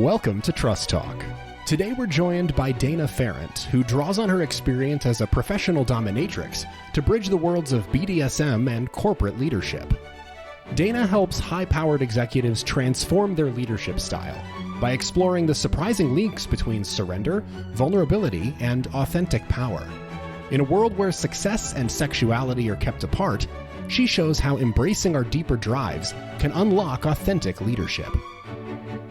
Welcome to Trust Talk. Today we're joined by Dana Pharant, who draws on her experience as a professional dominatrix to bridge the worlds of BDSM and corporate leadership. Dana helps high-powered executives transform their leadership style by exploring the surprising links between surrender, vulnerability, and authentic power. In a world where success and sexuality are kept apart, she shows how embracing our deeper drives can unlock authentic leadership.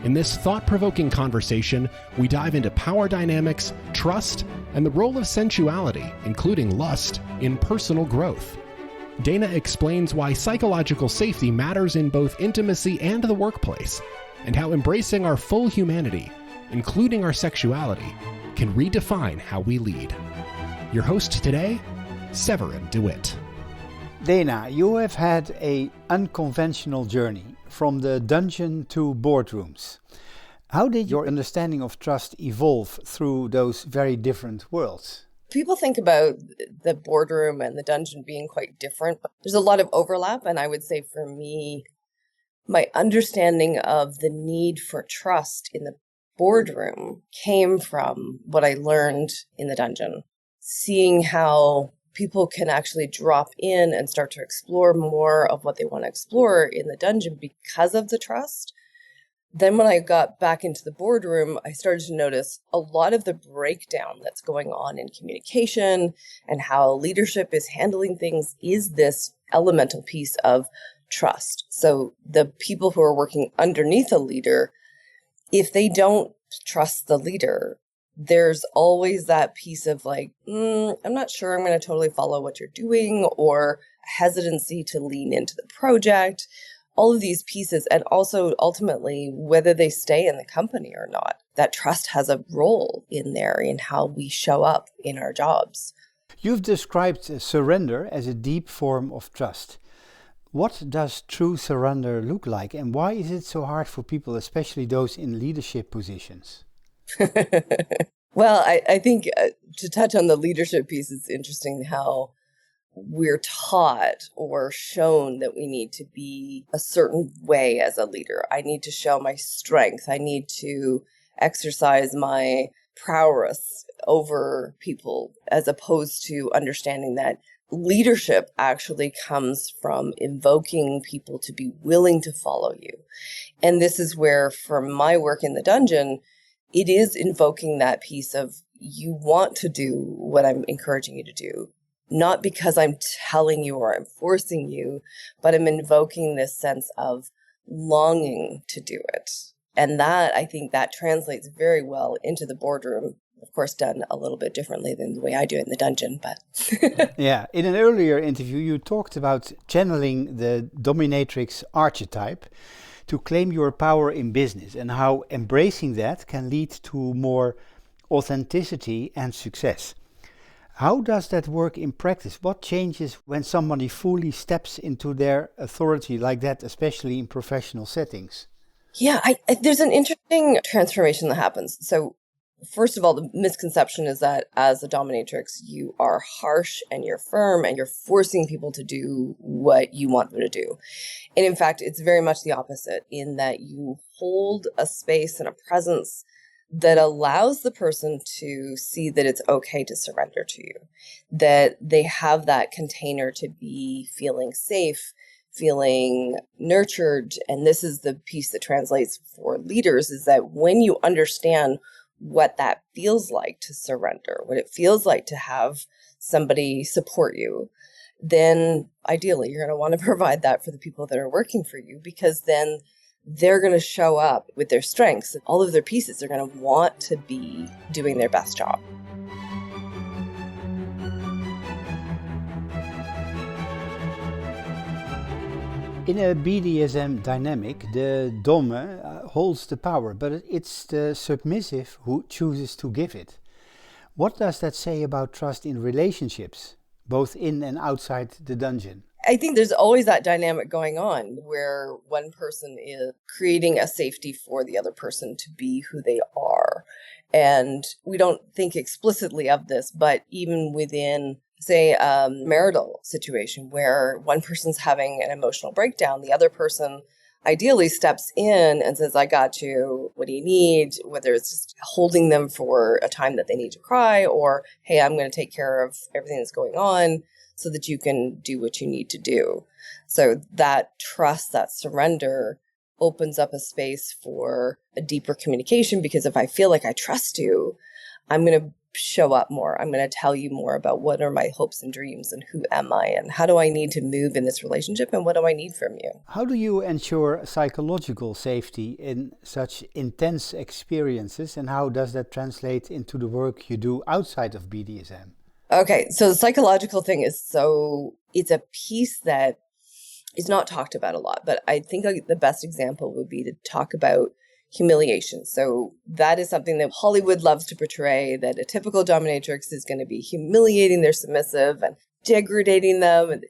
In this thought-provoking conversation, we dive into power dynamics, trust, and the role of sensuality, including lust, in personal growth. Dana explains why psychological safety matters in both intimacy and the workplace, and how embracing our full humanity, including our sexuality, can redefine how we lead. Your host today, Severin DeWitt. Dana, you have had an unconventional journey from the dungeon to boardrooms. How did your understanding of trust evolve through those very different worlds? People think about the boardroom and the dungeon being quite different, but there's a lot of overlap. And I would say for me, my understanding of the need for trust in the boardroom came from what I learned in the dungeon. Seeing how people can actually drop in and start to explore more of what they want to explore in the dungeon because of the trust. Then when I got back into the boardroom, I started to notice a lot of the breakdown that's going on in communication and how leadership is handling things is this elemental piece of trust. So the people who are working underneath a leader, if they don't trust the leader, there's always that piece of like, I'm not sure I'm going to totally follow what you're doing, or hesitancy to lean into the project, all of these pieces. And also ultimately, whether they stay in the company or not, that trust has a role in there in how we show up in our jobs. You've described surrender as a deep form of trust. What does true surrender look like, and why is it so hard for people, especially those in leadership positions? Well, I think to touch on the leadership piece, it's interesting how we're taught or shown that we need to be a certain way as a leader. I need to show my strength. I need to exercise my prowess over people, as opposed to understanding that leadership actually comes from invoking people to be willing to follow you. And this is where, for my work in the dungeon, it is invoking that piece of you want to do what I'm encouraging you to do, not because I'm telling you or I'm forcing you, but I'm invoking this sense of longing to do it. And that, I think that translates very well into the boardroom. Of course, done a little bit differently than the way I do it in the dungeon, but... Yeah, in an earlier interview, you talked about channeling the dominatrix archetype to claim your power in business, and how embracing that can lead to more authenticity and success. How does that work in practice? What changes when somebody fully steps into their authority like that, especially in professional settings? Yeah, there's an interesting transformation that happens. So first of all, the misconception is that as a dominatrix, you are harsh and you're firm and you're forcing people to do what you want them to do. And in fact, it's very much the opposite, in that you hold a space and a presence that allows the person to see that it's okay to surrender to you, that they have that container to be feeling safe, feeling nurtured. And this is the piece that translates for leaders, is that when you understand what that feels like to surrender, what it feels like to have somebody support you, then ideally you're going to want to provide that for the people that are working for you, because then they're going to show up with their strengths and all of their pieces. They're going to want to be doing their best job. In a BDSM dynamic, the dom holds the power, but it's the submissive who chooses to give it. What does that say about trust in relationships, both in and outside the dungeon? I think there's always that dynamic going on where one person is creating a safety for the other person to be who they are. And we don't think explicitly of this, but even within, say, a marital situation where one person's having an emotional breakdown, the other person ideally steps in and says, I got you, what do you need? Whether it's just holding them for a time that they need to cry, or, hey, I'm going to take care of everything that's going on so that you can do what you need to do. So that trust, that surrender opens up a space for a deeper communication, because if I feel like I trust you, I'm going to show up more. I'm going to tell you more about what are my hopes and dreams and who am I and how do I need to move in this relationship and what do I need from you. How do you ensure psychological safety in such intense experiences, and how does that translate into the work you do outside of BDSM? Okay, so the psychological thing it's a piece that is not talked about a lot, but I think the best example would be to talk about humiliation. So that is something that Hollywood loves to portray, that a typical dominatrix is going to be humiliating their submissive and degrading them. And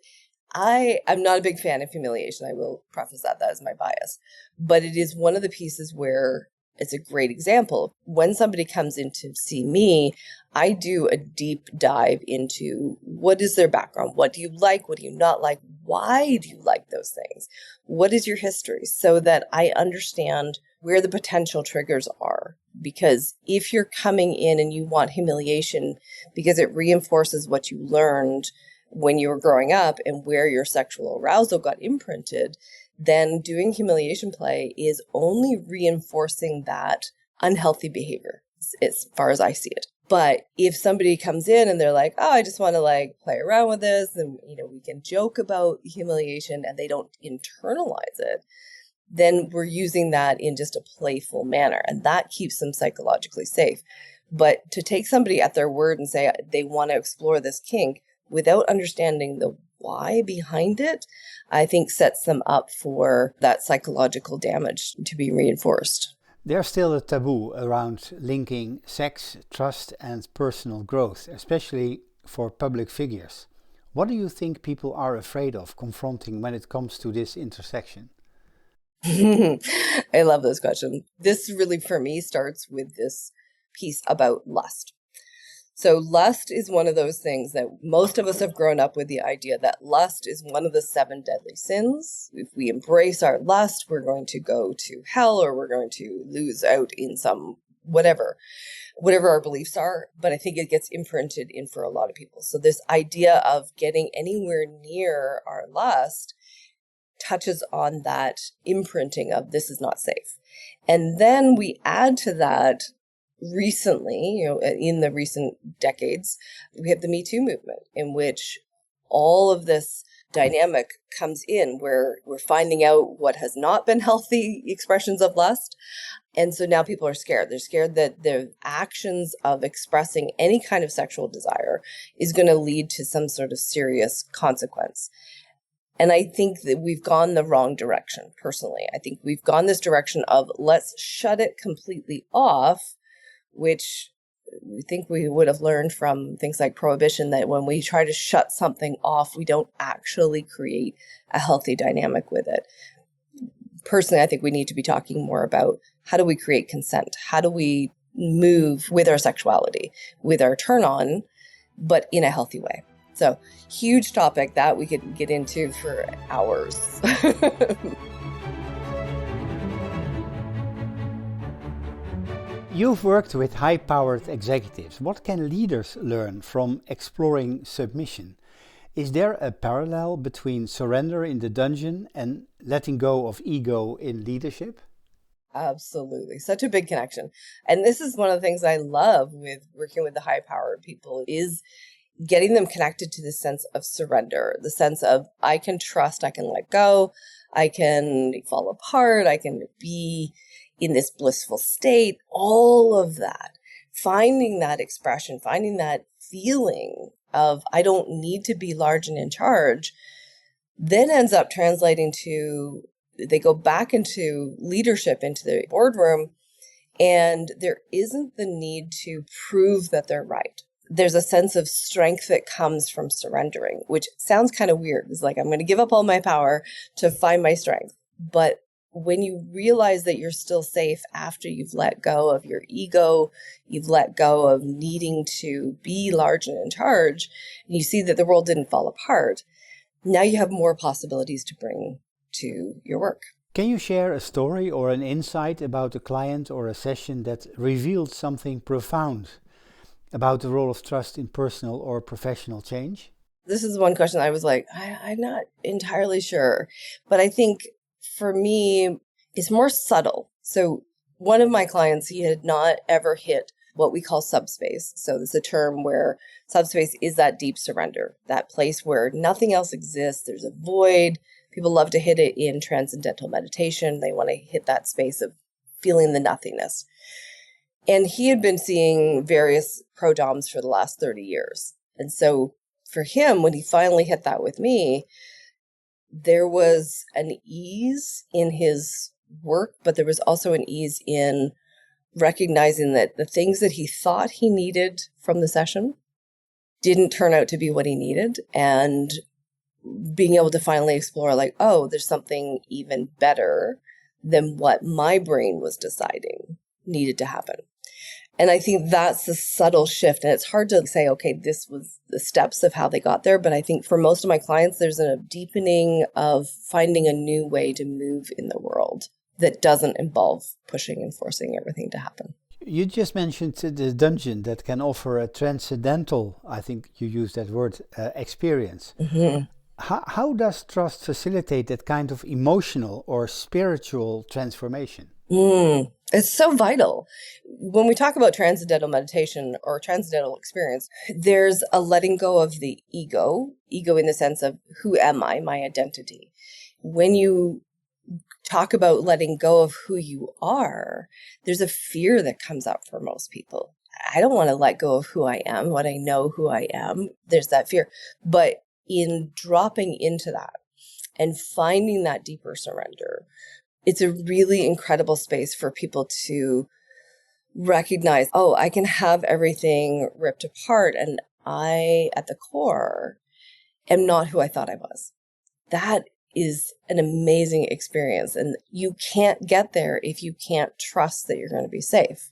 I'm not a big fan of humiliation. I will preface that is my bias. But it is one of the pieces where it's a great example. When somebody comes in to see me, I do a deep dive into what is their background? What do you like? What do you not like? Why do you like those things? What is your history? So that I understand where the potential triggers are. Because if you're coming in and you want humiliation because it reinforces what you learned when you were growing up and where your sexual arousal got imprinted, then doing humiliation play is only reinforcing that unhealthy behavior, as far as I see it. But if somebody comes in and they're like, oh, I just want to play around with this, and we can joke about humiliation, and they don't internalize it, then we're using that in just a playful manner, and that keeps them psychologically safe. But to take somebody at their word and say they want to explore this kink without understanding the why behind it, I think sets them up for that psychological damage to be reinforced. There's still a taboo around linking sex, trust, and personal growth, especially for public figures. What do you think people are afraid of confronting when it comes to this intersection? I love this question. This really, for me, starts with this piece about lust. So lust is one of those things that most of us have grown up with, the idea that lust is one of the 7 deadly sins. If we embrace our lust, we're going to go to hell, or we're going to lose out in some whatever our beliefs are. But I think it gets imprinted in for a lot of people. So this idea of getting anywhere near our lust touches on that imprinting of this is not safe. And then we add to that recently, in the recent decades, we have the Me Too movement, in which all of this dynamic comes in, where we're finding out what has not been healthy expressions of lust. And so now people are scared. They're scared that the actions of expressing any kind of sexual desire is going to lead to some sort of serious consequence. And I think that we've gone the wrong direction, personally. I think we've gone this direction of let's shut it completely off, which we think we would have learned from things like prohibition, that when we try to shut something off, we don't actually create a healthy dynamic with it. Personally, I think we need to be talking more about how do we create consent? How do we move with our sexuality, with our turn on, but in a healthy way? So, huge topic that we could get into for hours. You've worked with high-powered executives. What can leaders learn from exploring submission? Is there a parallel between surrender in the dungeon and letting go of ego in leadership? Absolutely. Such a big connection. And this is one of the things I love with working with the high-powered people, is getting them connected to the sense of surrender, the sense of I can trust, I can let go, I can fall apart, I can be in this blissful state, all of that. Finding that expression, finding that feeling of I don't need to be large and in charge, then ends up translating to, they go back into leadership, into the boardroom, and there isn't the need to prove that they're right. There's a sense of strength that comes from surrendering, which sounds kind of weird. It's like, I'm going to give up all my power to find my strength. But when you realize that you're still safe after you've let go of your ego, you've let go of needing to be large and in charge, and you see that the world didn't fall apart, now you have more possibilities to bring to your work. Can you share a story or an insight about a client or a session that revealed something profound about the role of trust in personal or professional change? This is one question I was like, I'm not entirely sure. But I think for me, it's more subtle. So one of my clients, he had not ever hit what we call subspace. So this is a term where subspace is that deep surrender, that place where nothing else exists. There's a void. People love to hit it in transcendental meditation. They want to hit that space of feeling the nothingness. And he had been seeing various pro-doms for the last 30 years. And so for him, when he finally hit that with me, there was an ease in his work, but there was also an ease in recognizing that the things that he thought he needed from the session didn't turn out to be what he needed, and being able to finally explore like, oh, there's something even better than what my brain was deciding needed to happen. And I think that's the subtle shift. And it's hard to say, okay, this was the steps of how they got there. But I think for most of my clients, there's a deepening of finding a new way to move in the world that doesn't involve pushing and forcing everything to happen. You just mentioned the dungeon that can offer a transcendental, I think you used that word, experience. Mm-hmm. How does trust facilitate that kind of emotional or spiritual transformation? It's so vital. When we talk about transcendental meditation or transcendental experience, there's a letting go of the ego in the sense of who am I, my identity. When you talk about letting go of who you are, there's a fear that comes up for most people. I don't want to let go of who I am, what I know who I am. There's that fear. But in dropping into that and finding that deeper surrender, it's a really incredible space for people to recognize, oh, I can have everything ripped apart, and I, at the core, am not who I thought I was. That is an amazing experience. And you can't get there if you can't trust that you're going to be safe.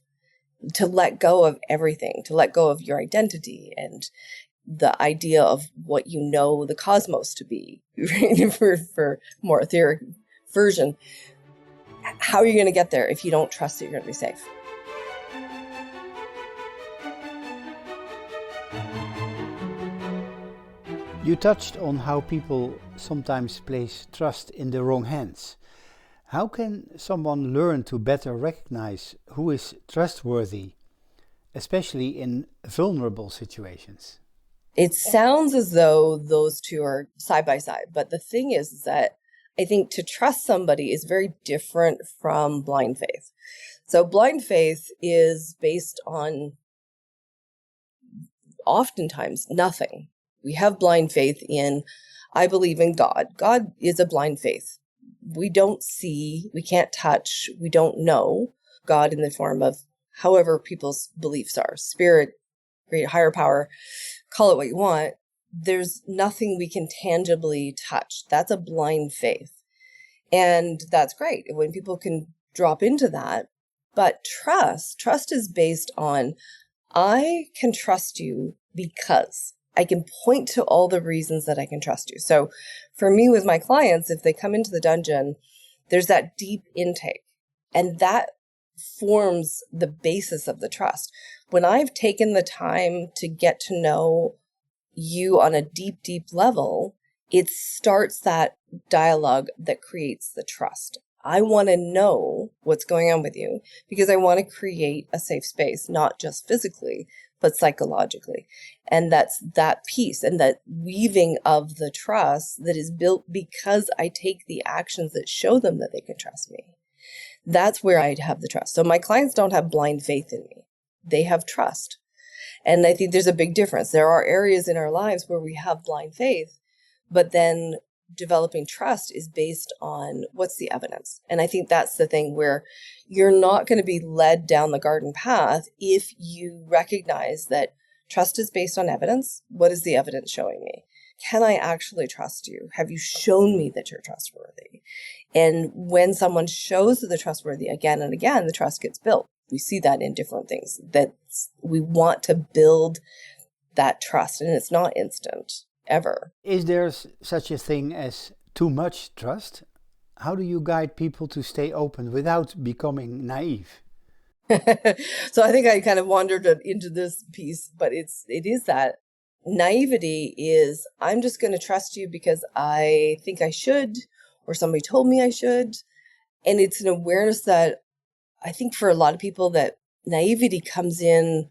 To let go of everything, to let go of your identity and the idea of what you know the cosmos to be, right? for more etheric version. How are you going to get there if you don't trust that you're going to be safe? You touched on how people sometimes place trust in the wrong hands. How can someone learn to better recognize who is trustworthy, especially in vulnerable situations? It sounds as though those two are side by side, but the thing is that I think to trust somebody is very different from blind faith. So blind faith is based on oftentimes nothing. We have blind faith in, I believe in God. God is a blind faith. We don't see, we can't touch, we don't know God in the form of however people's beliefs are, spirit, great higher power, call it what you want. There's nothing we can tangibly touch. That's a blind faith. And that's great when people can drop into that. But trust is based on, I can trust you because I can point to all the reasons that I can trust you. So for me with my clients, if they come into the dungeon, there's that deep intake, and that forms the basis of the trust. When I've taken the time to get to know you on a deep, deep level, it starts that dialogue that creates the trust. I want to know what's going on with you because I want to create a safe space, not just physically, but psychologically. And that's that piece and that weaving of the trust that is built because I take the actions that show them that they can trust me. That's where I'd have the trust. So my clients don't have blind faith in me. They have trust. And I think there's a big difference. There are areas in our lives where we have blind faith, but then developing trust is based on what's the evidence. And I think that's the thing where you're not going to be led down the garden path if you recognize that trust is based on evidence. What is the evidence showing me? Can I actually trust you? Have you shown me that you're trustworthy? And when someone shows that they're trustworthy again and again, the trust gets built. We see that in different things, that we want to build that trust, and it's not instant ever. Is there such a thing as too much trust? How do you guide people to stay open without becoming naive? So I think I kind of wandered into this piece, but it is that naivety is, I'm just going to trust you because I think I should, or somebody told me I should. And it's an awareness that I think for a lot of people that naivety comes in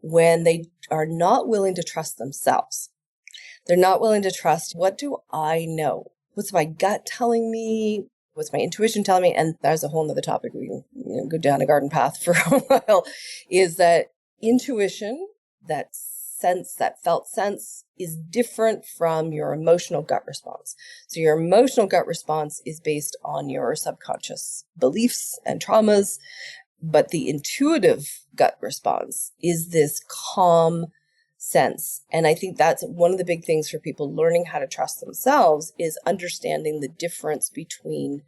when they are not willing to trust themselves. They're not willing to trust, what do I know? What's my gut telling me? What's my intuition telling me? And that's a whole nother topic. We can go down a garden path for a while, is that intuition, that sense, that felt sense, is different from your emotional gut response. So your emotional gut response is based on your subconscious beliefs and traumas, but the intuitive gut response is this calm sense. And I think that's one of the big things for people learning how to trust themselves, is understanding the difference between,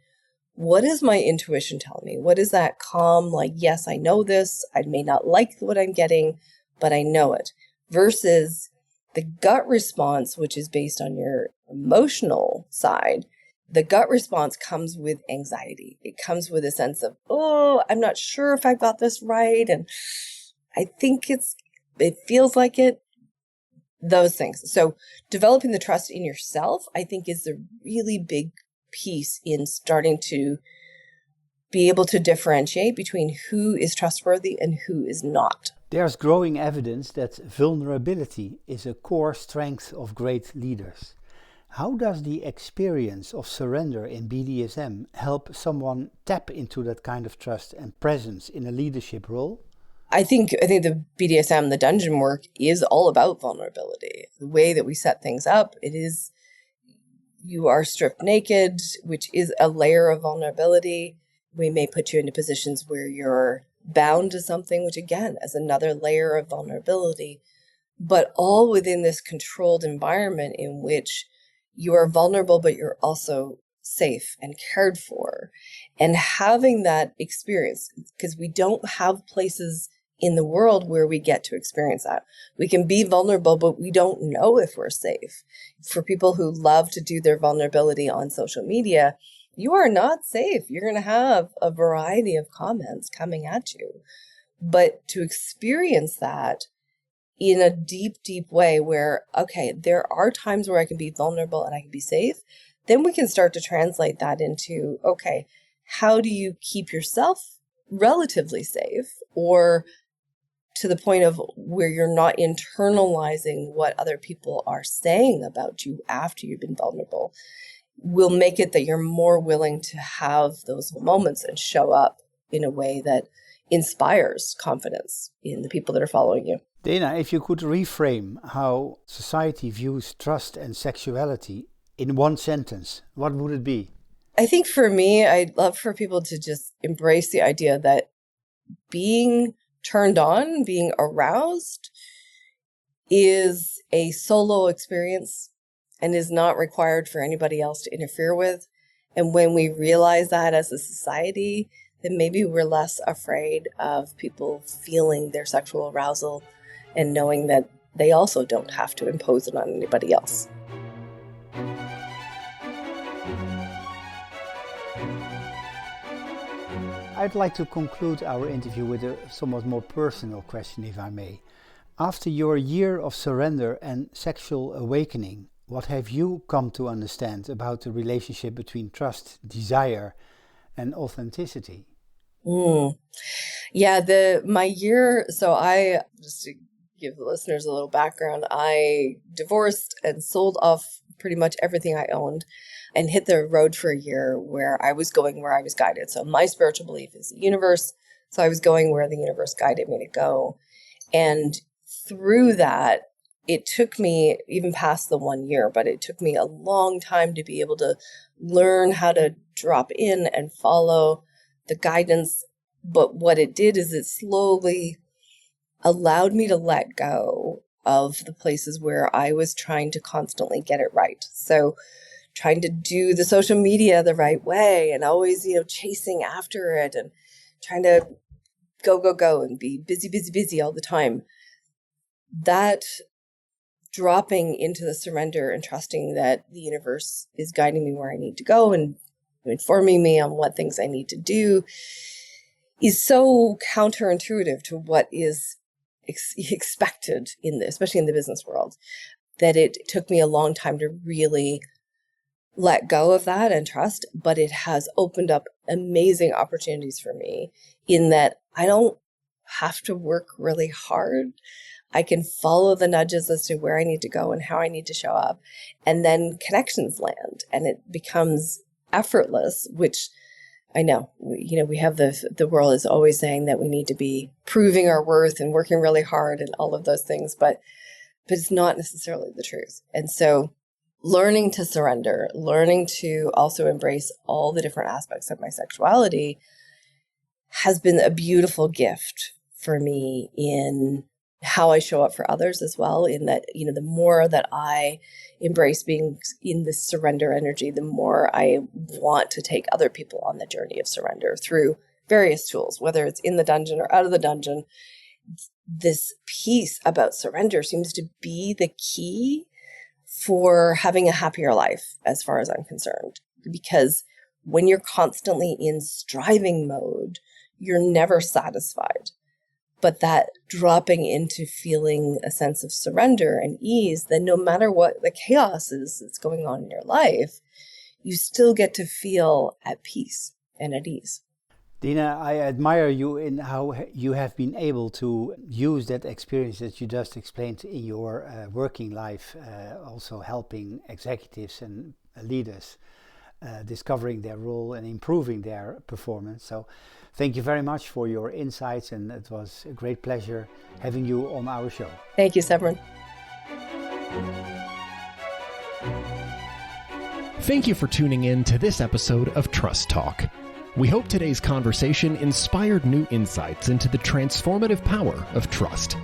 what is my intuition telling me? What is that calm, like, yes, I know this, I may not like what I'm getting, but I know it, versus the gut response, which is based on your emotional side. The gut response comes with anxiety. It comes with a sense of, oh, I'm not sure if I've got this right, and I think it feels like it, those things. So developing the trust in yourself, I think, is the really big piece in starting to be able to differentiate between who is trustworthy and who is not. There's growing evidence that vulnerability is a core strength of great leaders. How does the experience of surrender in BDSM help someone tap into that kind of trust and presence in a leadership role? I think the BDSM, the dungeon work, is all about vulnerability. The way that we set things up, it is, you are stripped naked, which is a layer of vulnerability. We may put you into positions where you're bound to something, which again is another layer of vulnerability, but all within this controlled environment in which you are vulnerable, but you're also safe and cared for. And having that experience, because we don't have places in the world where we get to experience that. We can be vulnerable, but we don't know if we're safe. For people who love to do their vulnerability on social media, you are not safe. You're going to have a variety of comments coming at you. But to experience that in a deep, deep way where, okay, there are times where I can be vulnerable and I can be safe, then we can start to translate that into, okay, how do you keep yourself relatively safe, or to the point of where you're not internalizing what other people are saying about you after you've been vulnerable, will make it that you're more willing to have those moments and show up in a way that inspires confidence in the people that are following you. Dana, if you could reframe how society views trust and sexuality in one sentence, what would it be? I think for me, I'd love for people to just embrace the idea that being turned on, being aroused, is a solo experience and is not required for anybody else to interfere with. And when we realize that as a society, then maybe we're less afraid of people feeling their sexual arousal and knowing that they also don't have to impose it on anybody else. I'd like to conclude our interview with a somewhat more personal question, if I may. After your year of surrender and sexual awakening, what have you come to understand about the relationship between trust, desire, and authenticity? Yeah, my year, so I, just to give the listeners a little background, I divorced and sold off pretty much everything I owned and hit the road for a year where I was going where I was guided. So my spiritual belief is the universe. So I was going where the universe guided me to go. And through that, it took me even past the 1 year, but it took me a long time to be able to learn how to drop in and follow the guidance. But what it did is it slowly allowed me to let go of the places where I was trying to constantly get it right. So trying to do the social media the right way and always, chasing after it and trying to go and be busy all the time. That dropping into the surrender and trusting that the universe is guiding me where I need to go and informing me on what things I need to do is so counterintuitive to what is expected especially in the business world, that it took me a long time to really let go of that and trust. But it has opened up amazing opportunities for me in that I don't have to work really hard. I can follow the nudges as to where I need to go and how I need to show up. And then connections land and it becomes effortless, which I know, we have the world is always saying that we need to be proving our worth and working really hard and all of those things, but it's not necessarily the truth. And so learning to surrender, learning to also embrace all the different aspects of my sexuality has been a beautiful gift for me in how I show up for others as well, in that, the more that I embrace being in this surrender energy, the more I want to take other people on the journey of surrender through various tools, whether it's in the dungeon or out of the dungeon. This piece about surrender seems to be the key for having a happier life, as far as I'm concerned, because when you're constantly in striving mode, you're never satisfied. But that dropping into feeling a sense of surrender and ease, then no matter what the chaos is that's going on in your life, you still get to feel at peace and at ease. Dana, I admire you in how you have been able to use that experience that you just explained in your working life, also helping executives and leaders discovering their role and improving their performance. So thank you very much for your insights, and it was a great pleasure having you on our show. Thank you, Severin. Thank you for tuning in to this episode of Trust Talk. We hope today's conversation inspired new insights into the transformative power of trust.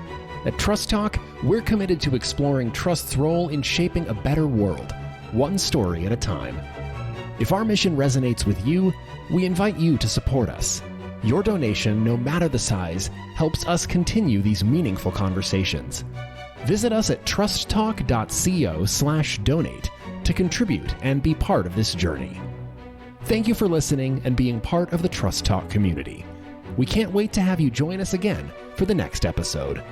At Trust Talk, we're committed to exploring trust's role in shaping a better world, one story at a time. If our mission resonates with you, we invite you to support us. Your donation, no matter the size, helps us continue these meaningful conversations. Visit us at trusttalk.co/donate to contribute and be part of this journey. Thank you for listening and being part of the Trust Talk community. We can't wait to have you join us again for the next episode.